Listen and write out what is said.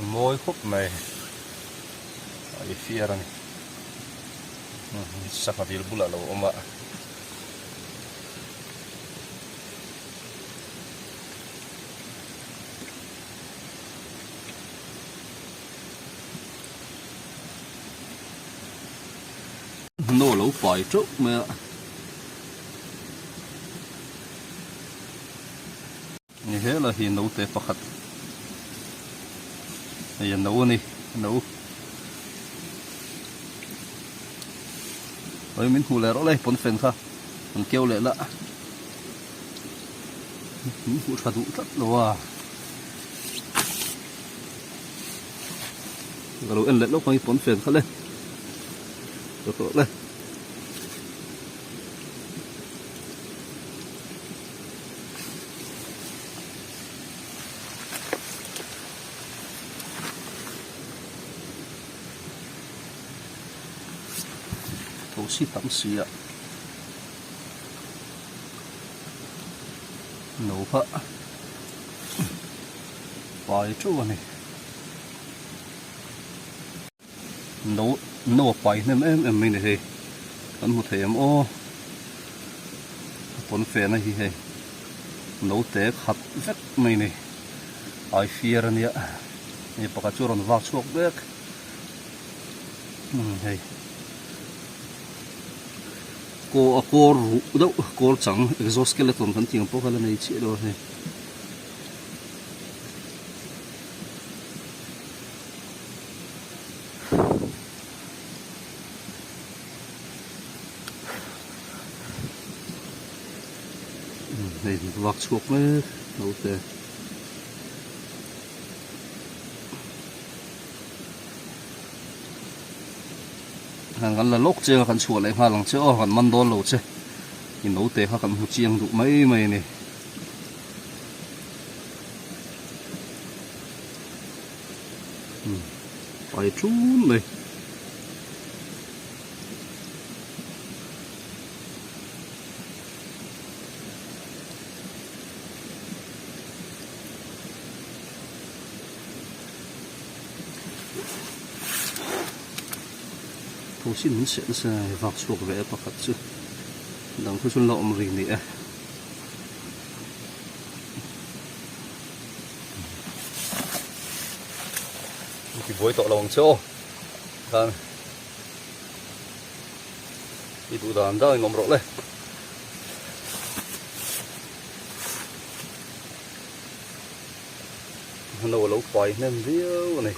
môi khúc này ai phian này sắc là vil bula lâu ôm ạ nô lâu phải chút mà như thế là thì nấu tê phát này nấu này nấu rồi mình hù lẹ rõ lấy bón phèn ha mình kêu lẹ lạ mình hù thật rất rồi rồi ăn lẹ lúc mấy bón phèn khác lên rồi lên xí tắm xí ạ nấu phở vài chỗ này nấu vài nem em mình này ăn một thèm ô bún phèn này thì nấu té khát vết mình này ai phiền này ạ này bác chú run vác chuột bếc hay cô rủ đâu cô chẳng exoskeleton vẫn tiếng bốc lên này chị rồi này vạc chuột mới đâu thế hàng là lốc chơi hàng chuột lại hoa lòng chơi hàng măn đòn lẩu chơi nhìn nấu tê hàng hút chiang đủ mấy mấy này phải trốn này thôi xin mình sẽ vạc chuột vẽ bạc hạt chứ đằng thôi xuân lọ mà rình nè thì với tội lòng chỗ đàn đi tụ đàn ra ngầm rộ lên nấu lâu quay nem riêu này